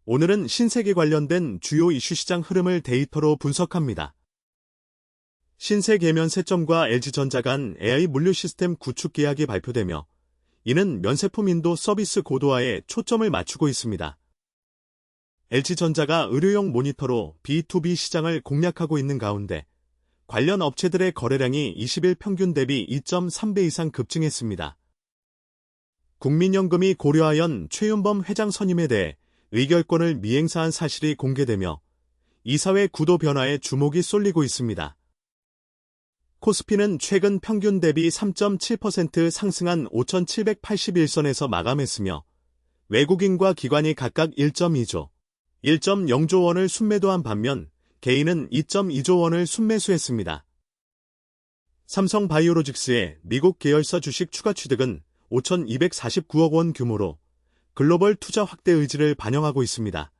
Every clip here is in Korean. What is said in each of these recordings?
오늘은 신세계 관련된 주요 이슈 시장 흐름을 데이터로 분석합니다. 신세계 면세점과 LG전자 간 AI 물류 시스템 구축 계약이 발표되며 이는 면세품 인도 서비스 고도화에 초점을 맞추고 있습니다. LG전자가 의료용 모니터로 B2B 시장을 공략하고 있는 가운데 관련 업체들의 거래량이 20일 평균 대비 2.3배 이상 급증했습니다. 국민연금이 고려아연 최윤범 회장 선임에 대해 의결권을 미행사한 사실이 공개되며 이사회 구도 변화에 주목이 쏠리고 있습니다. 코스피는 최근 평균 대비 3.7% 상승한 5,781선에서 마감했으며 외국인과 기관이 각각 1.2조, 1.0조 원을 순매도한 반면 개인은 2.2조 원을 순매수했습니다. 삼성바이오로직스의 미국 계열사 주식 추가 취득은 5,249억 원 규모로 글로벌 투자 확대 의지를 반영하고 있습니다.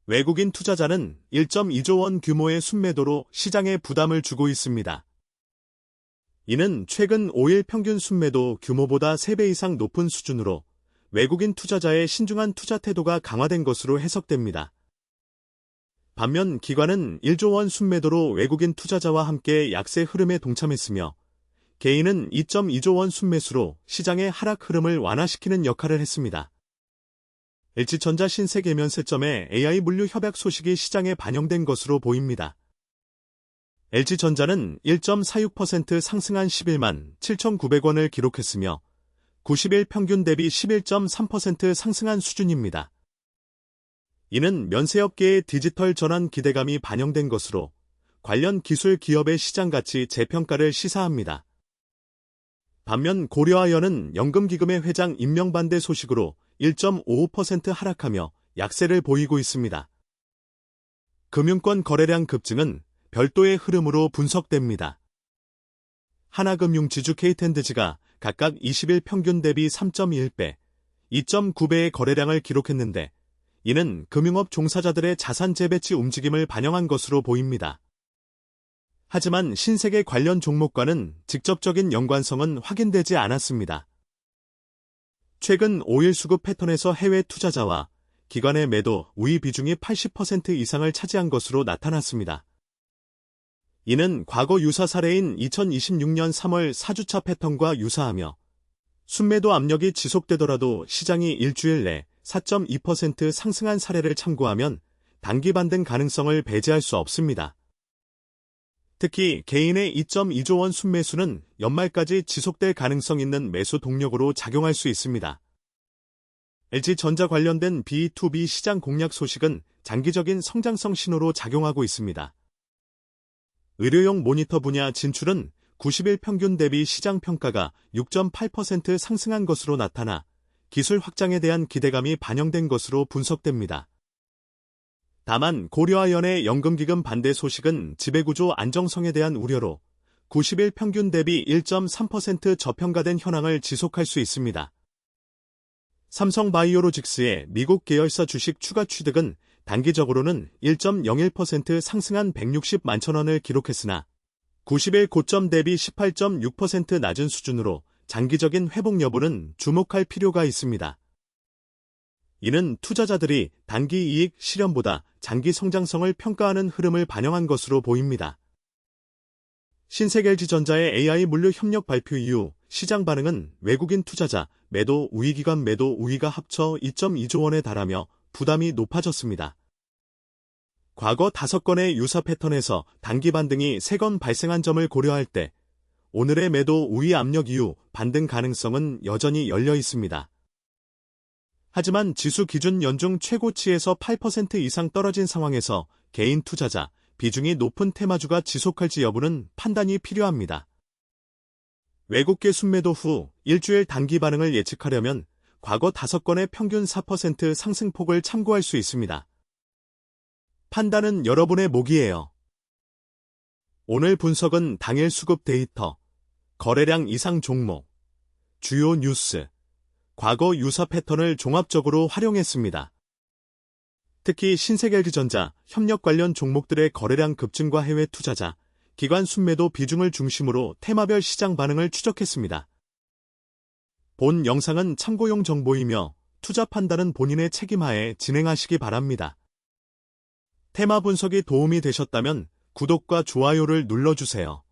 외국인 투자자는 1.2조 원 규모의 순매도로 시장에 부담을 주고 있습니다. 이는 최근 5일 평균 순매도 규모보다 3배 이상 높은 수준으로 외국인 투자자의 신중한 투자 태도가 강화된 것으로 해석됩니다. 반면 기관은 1조 원 순매도로 외국인 투자자와 함께 약세 흐름에 동참했으며 개인은 2.2조 원 순매수로 시장의 하락 흐름을 완화시키는 역할을 했습니다. LG전자 신세계 면세점의 AI 물류 협약 소식이 시장에 반영된 것으로 보입니다. LG전자는 1.46% 상승한 11만 7,900원을 기록했으며 90일 평균 대비 11.3% 상승한 수준입니다. 이는 면세업계의 디지털 전환 기대감이 반영된 것으로 관련 기술 기업의 시장 가치 재평가를 시사합니다. 반면 고려아연은 연금기금의 회장 임명 반대 소식으로 1.55% 하락하며 약세를 보이고 있습니다. 금융권 거래량 급증은 별도의 흐름으로 분석됩니다. 하나금융 지주 KT엔드즈가 각각 20일 평균 대비 3.1배, 2.9배의 거래량을 기록했는데 이는 금융업 종사자들의 자산 재배치 움직임을 반영한 것으로 보입니다. 하지만 신세계 관련 종목과는 직접적인 연관성은 확인되지 않았습니다. 최근 5일 수급 패턴에서 해외 투자자와 기관의 매도, 우위 비중이 80% 이상을 차지한 것으로 나타났습니다. 이는 과거 유사 사례인 2026년 3월 4주차 패턴과 유사하며 순매도 압력이 지속되더라도 시장이 일주일 내 4.2% 상승한 사례를 참고하면 단기 반등 가능성을 배제할 수 없습니다. 특히 개인의 2.2조 원 순매수는 연말까지 지속될 가능성 있는 매수 동력으로 작용할 수 있습니다. LG전자 관련된 B2B 시장 공략 소식은 장기적인 성장성 신호로 작용하고 있습니다. 의료용 모니터 분야 진출은 90일 평균 대비 시장 평가가 6.8% 상승한 것으로 나타나 기술 확장에 대한 기대감이 반영된 것으로 분석됩니다. 다만 고려아연의 연금기금 반대 소식은 지배구조 안정성에 대한 우려로 90일 평균 대비 1.3% 저평가된 현황을 지속할 수 있습니다. 삼성바이오로직스의 미국 계열사 주식 추가 취득은 단기적으로는 1.01% 상승한 160만 천원을 기록했으나 90일 고점 대비 18.6% 낮은 수준으로 장기적인 회복 여부는 주목할 필요가 있습니다. 이는 투자자들이 단기 이익 실현보다 장기 성장성을 평가하는 흐름을 반영한 것으로 보입니다. 신세계LG전자의 AI 물류 협력 발표 이후 시장 반응은 외국인 투자자, 매도 우위 기관 매도 우위가 합쳐 2.2조 원에 달하며 부담이 높아졌습니다. 과거 5건의 유사 패턴에서 단기 반등이 3건 발생한 점을 고려할 때 오늘의 매도 우위 압력 이후 반등 가능성은 여전히 열려 있습니다. 하지만 지수 기준 연중 최고치에서 8% 이상 떨어진 상황에서 개인 투자자, 비중이 높은 테마주가 지속할지 여부는 판단이 필요합니다. 외국계 순매도 후 일주일 단기 반응을 예측하려면 과거 5건의 평균 4% 상승폭을 참고할 수 있습니다. 판단은 여러분의 몫이에요. 오늘 분석은 당일 수급 데이터, 거래량 이상 종목, 주요 뉴스, 과거 유사 패턴을 종합적으로 활용했습니다. 특히 신세계LG전자, 협력 관련 종목들의 거래량 급증과 해외 투자자, 기관 순매도 비중을 중심으로 테마별 시장 반응을 추적했습니다. 본 영상은 참고용 정보이며 투자 판단은 본인의 책임하에 진행하시기 바랍니다. 테마 분석이 도움이 되셨다면 구독과 좋아요를 눌러주세요.